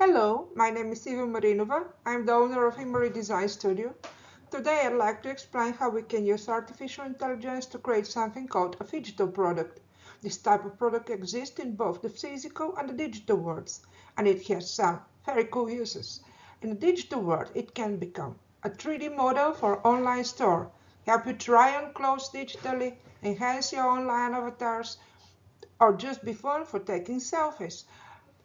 Hello, my name is Eva Marinova. I'm the owner of IMARY Design Studio. Today I'd like to explain how we can use artificial intelligence to create something called a phygital product. This type of product exists in both the physical and the digital worlds, and it has some very cool uses. In the digital world, it can become a 3D model for online store, help you try on clothes digitally, enhance your online avatars, or just be fun for taking selfies.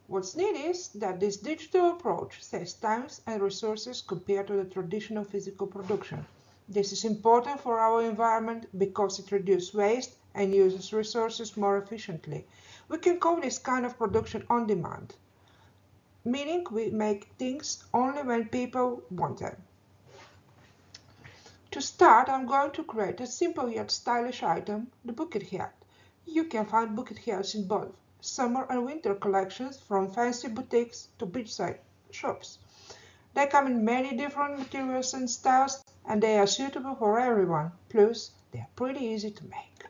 What's neat is that this digital approach saves time and resources compared to the traditional physical production. This is important for our environment because it reduces waste and uses resources more efficiently. We can call this kind of production on demand, meaning we make things only when people want them. To start, I'm going to create a simple yet stylish item, the bucket hat. You can find bucket hats in both summer and winter collections from fancy boutiques to beachside shops. They come in many different materials and styles, and they are suitable for everyone. Plus, they are pretty easy to make.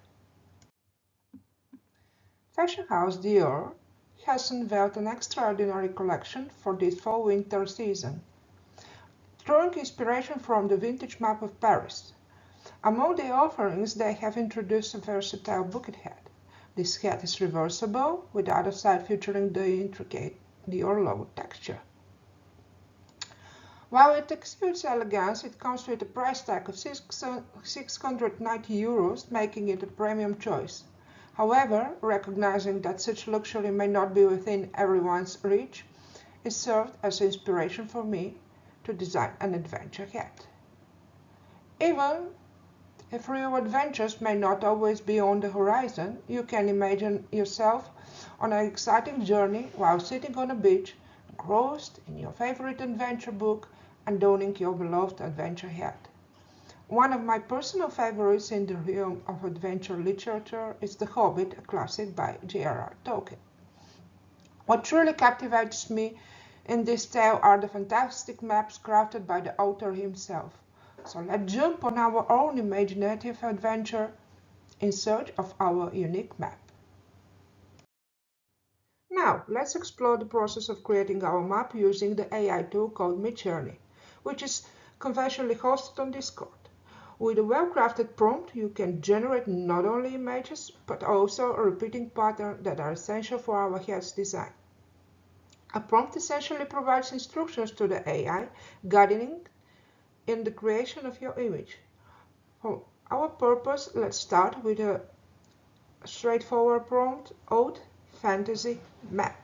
Fashion house Dior has unveiled an extraordinary collection for this fall-winter season, drawing inspiration from the vintage map of Paris. Among the offerings, they have introduced a versatile bucket hat. This hat is reversible, with the other side featuring the intricate Dior logo texture. While it exudes elegance, it comes with a price tag of €690, making it a premium choice. However, recognizing that such luxury may not be within everyone's reach, it served as inspiration for me to design an adventure hat. Even if real adventures may not always be on the horizon, you can imagine yourself on an exciting journey while sitting on a beach, engrossed in your favorite adventure book and donning your beloved adventure hat. One of my personal favorites in the realm of adventure literature is The Hobbit, a classic by J.R.R. Tolkien. What truly captivates me in this tale are the fantastic maps crafted by the author himself. So let's jump on our own imaginative adventure in search of our unique map. Now, let's explore the process of creating our map using the AI tool called Midjourney, which is conventionally hosted on Discord. With a well-crafted prompt, you can generate not only images, but also a repeating pattern that are essential for our hat's design. A prompt essentially provides instructions to the AI, guiding in the creation of your image. For our purpose, let's start with a straightforward prompt: Old Fantasy Map.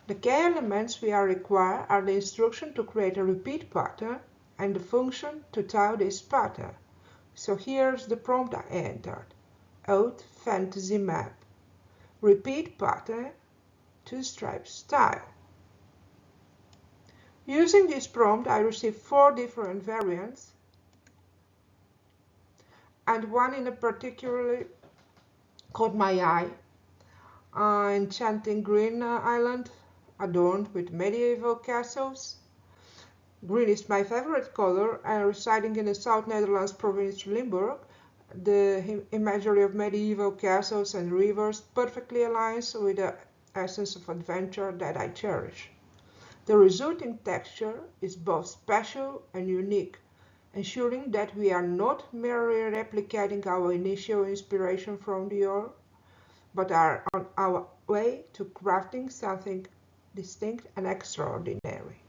The key elements we require are the instruction to create a repeat pattern and the function to tile this pattern. So here's the prompt I entered: Old Fantasy Map, repeat pattern, 2 stripes style. Using this prompt, I received 4 different variants, and one in particularly caught my eye. Enchanting green island adorned with medieval castles. Green is my favorite color, and residing in the South Netherlands province Limburg, the imagery of medieval castles and rivers perfectly aligns with the essence of adventure that I cherish. The resulting texture is both special and unique, ensuring that we are not merely replicating our initial inspiration from Dior, but are on our way to crafting something distinct and extraordinary.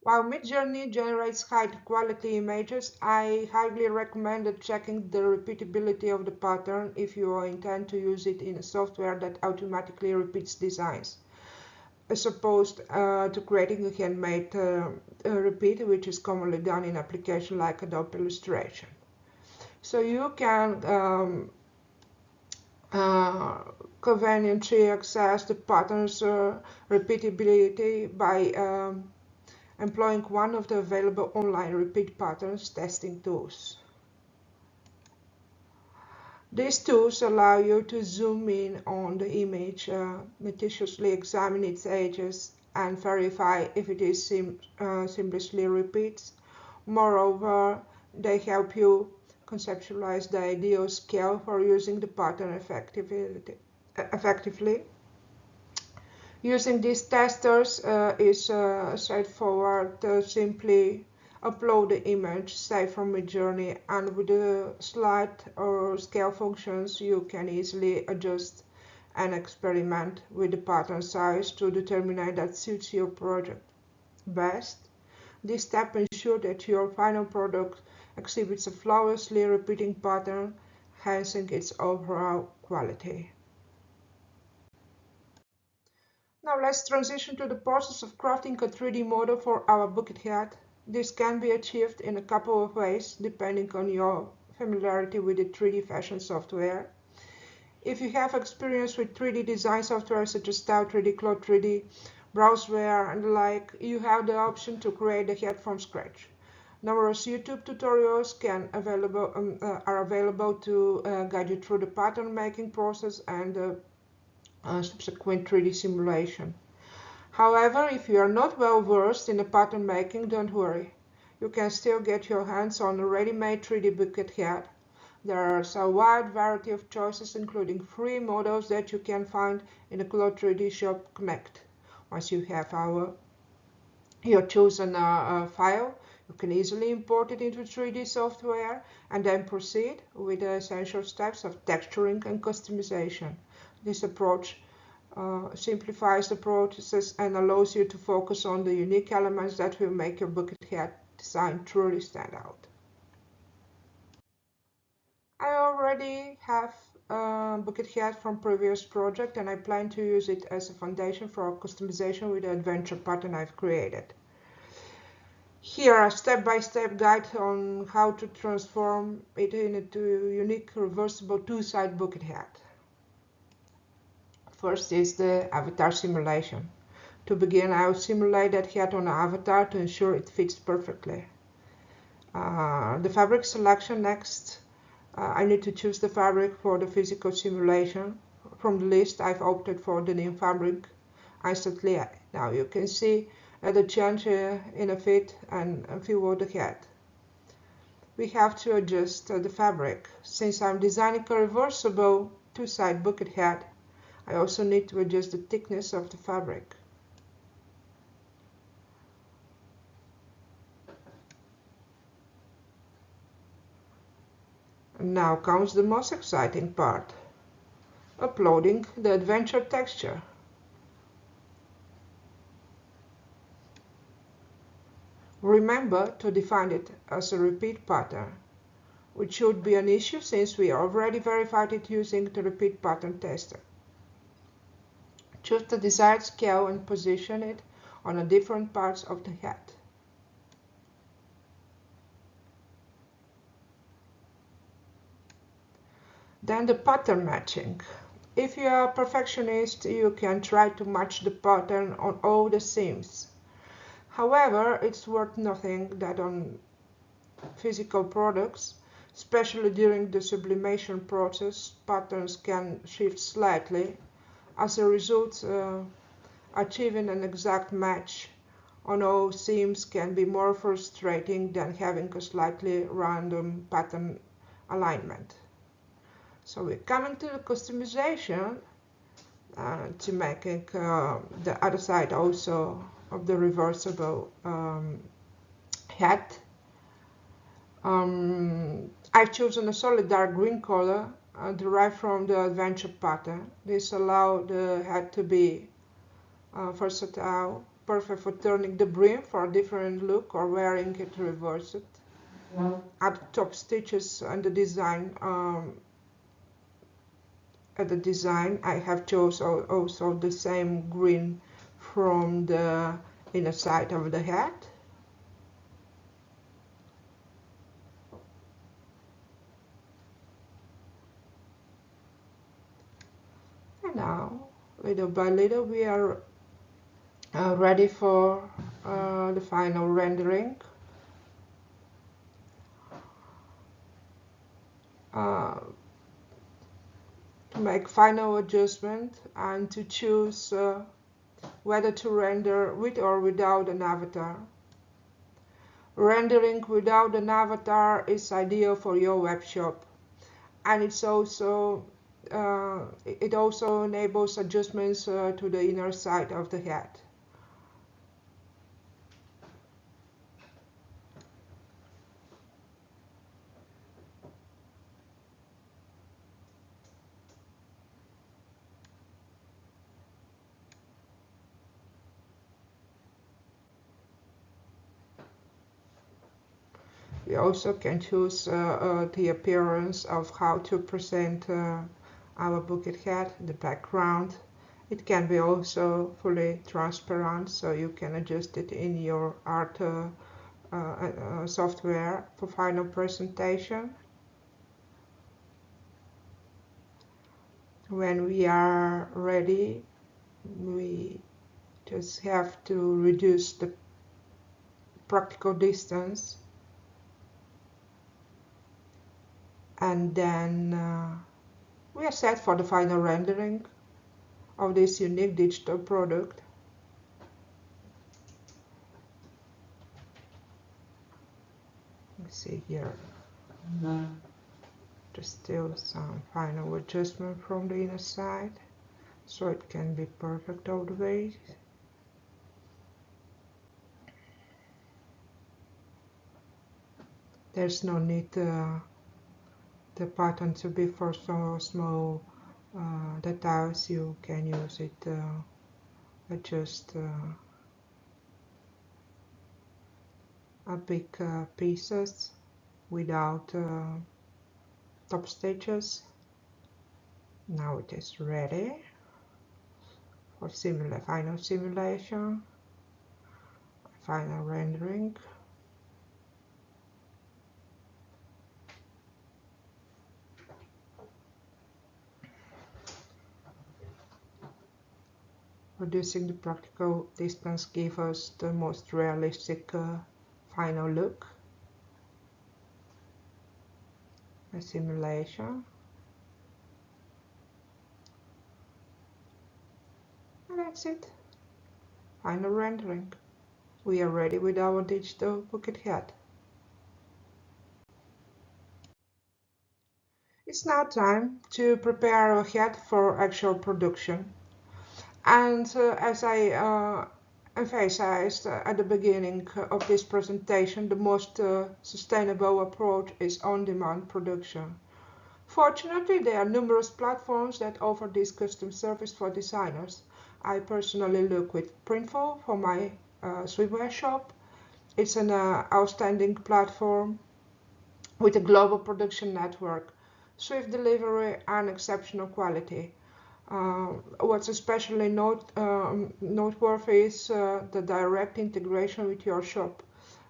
While Midjourney generates high-quality images, I highly recommend checking the repeatability of the pattern if you intend to use it in a software that automatically repeats designs, as opposed to creating a handmade repeat, which is commonly done in applications like Adobe Illustration. So you can conveniently access the pattern's repeatability by employing one of the available online repeat patterns testing tools. These tools allow you to zoom in on the image, meticulously examine its edges, and verify if it is seamlessly repeats. Moreover, they help you conceptualize the ideal scale for using the pattern effectively. Using these testers is straightforward. Simply upload the image, save from Midjourney, and with the slide or scale functions you can easily adjust and experiment with the pattern size to determine that suits your project best. This step ensures that your final product exhibits a flawlessly repeating pattern, enhancing its overall quality. Now let's transition to the process of crafting a 3D model for our bucket hat. This can be achieved in a couple of ways, depending on your familiarity with the 3D fashion software. If you have experience with 3D design software such as Style 3D, Cloud 3D, Browseware, and the like, you have the option to create the hat from scratch. Numerous YouTube tutorials are available to guide you through the pattern making process and subsequent 3D simulation. However, if you are not well versed in the pattern making, don't worry. You can still get your hands on a ready-made 3D bucket hat. There is a wide variety of choices, including free models that you can find in the Cloud 3D Shop Connect. Once you have your chosen file, you can easily import it into 3D software and then proceed with the essential steps of texturing and customization. This approach simplifies the process and allows you to focus on the unique elements that will make your bucket hat design truly stand out. I already have a bucket hat from previous project and I plan to use it as a foundation for customization with the adventure pattern I've created. Here a step-by-step guide on how to transform it into a unique reversible two-side bucket hat. First is the avatar simulation. To begin, I will simulate that hat on an avatar to ensure it fits perfectly. The fabric selection next. I need to choose the fabric for the physical simulation. From the list, I've opted for the denim fabric instantly. Now you can see the change in a fit and feel of the hat. We have to adjust the fabric. Since I'm designing a reversible two-side bucket hat, I also need to adjust the thickness of the fabric. And now comes the most exciting part, uploading the adventure texture. Remember to define it as a repeat pattern, which should be an issue since we already verified it using the repeat pattern tester. Choose the desired scale and position it on the different parts of the hat. Then the pattern matching. If you are a perfectionist, you can try to match the pattern on all the seams. However, it's worth noting that on physical products, especially during the sublimation process, patterns can shift slightly. As a result, achieving an exact match on all seams can be more frustrating than having a slightly random pattern alignment. So we're coming to the customization to making the other side also of the reversible hat. I've chosen a solid dark green color derived from the adventure pattern. This allows the hat to be versatile, perfect for turning the brim for a different look or wearing it reversed. At the top stitches and the design I have chosen also the same green from the inner side of the hat. And now, little by little, we are ready for the final rendering. To make final adjustment and to choose whether to render with or without an avatar. Rendering without an avatar is ideal for your web shop, and it's also It also enables adjustments to the inner side of the head. We also can choose the appearance of how to present our bucket head, the background. It can be also fully transparent, so you can adjust it in your art software for final presentation. When we are ready, we just have to reduce the practical distance, and then we are set for the final rendering of this unique digital product. Let's see here. There's still some final adjustment from the inner side, so it can be perfect all the way. There's no need the pattern to be for so small details. You can use it adjust big pieces without top stitches. Now it is ready for final simulation, final rendering. Reducing the practical distance gives us the most realistic final look. A simulation. And that's it. Final rendering. We are ready with our digital bucket head. It's now time to prepare our head for actual production. And as I emphasized at the beginning of this presentation, the most sustainable approach is on-demand production. Fortunately, there are numerous platforms that offer this custom service for designers. I personally look with Printful for my swimwear shop. It's an outstanding platform with a global production network, swift delivery, and exceptional quality. What's especially noteworthy is the direct integration with your shop,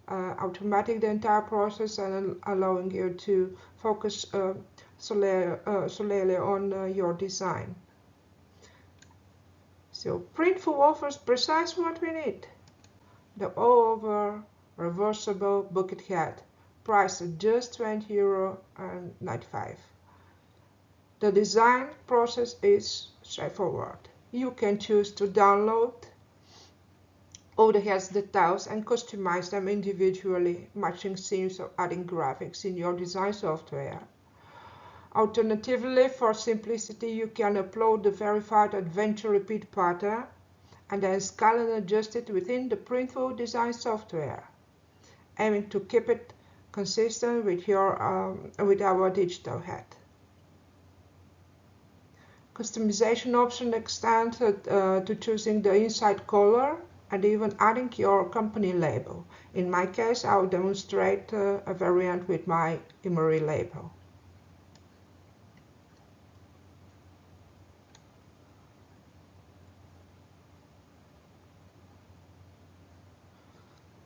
automating the entire process and allowing you to focus solely on your design. So Printful offers precisely what we need: the all-over reversible bucket head, priced at just €20.95. The design process is straightforward. You can choose to download all the head details and customize them individually, matching themes or adding graphics in your design software. Alternatively, for simplicity, you can upload the verified adventure repeat pattern and then scale and adjust it within the Printful design software, aiming to keep it consistent with our digital head. Customization options extend to choosing the inside color and even adding your company label. In my case, I'll demonstrate a variant with my IMARY label.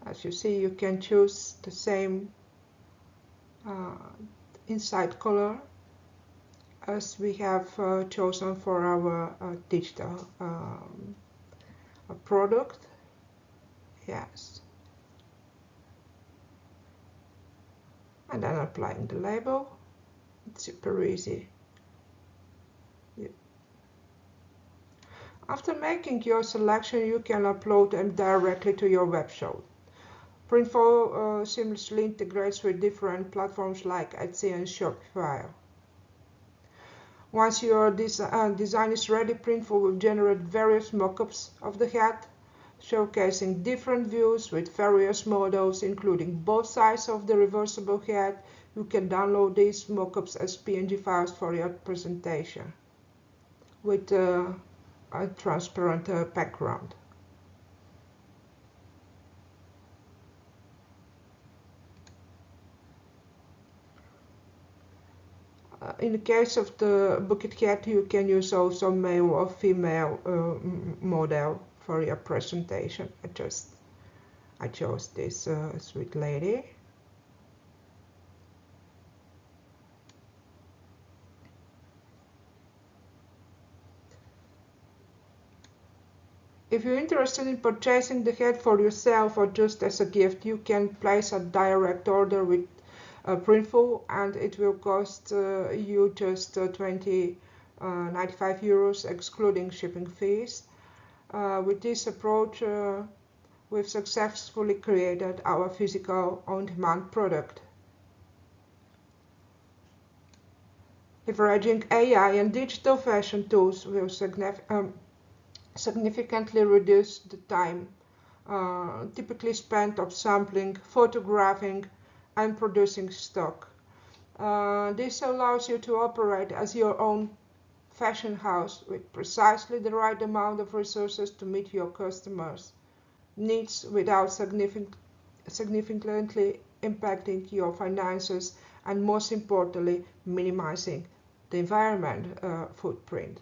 As you see, you can choose the same inside color as we have chosen for our digital product. Yes. And then applying the label. It's super easy. Yeah. After making your selection, you can upload them directly to your web shop. Printful seamlessly integrates with different platforms like Etsy and Shopify. Once your design is ready, Printful will generate various mockups of the head, showcasing different views with various models, including both sides of the reversible head. You can download these mockups as PNG files for your presentation with a transparent background. In the case of the bucket head, you can use also male or female model for your presentation. I chose this sweet lady. If you're interested in purchasing the head for yourself or just as a gift, you can place a direct order with Printful, and it will cost you just 95 euros excluding shipping fees. With this approach, we've successfully created our physical on-demand product. Leveraging AI and digital fashion tools will significantly reduce the time typically spent on sampling, photographing, and producing stock. This allows you to operate as your own fashion house with precisely the right amount of resources to meet your customers' needs without significantly impacting your finances and, most importantly, minimizing the environment footprint.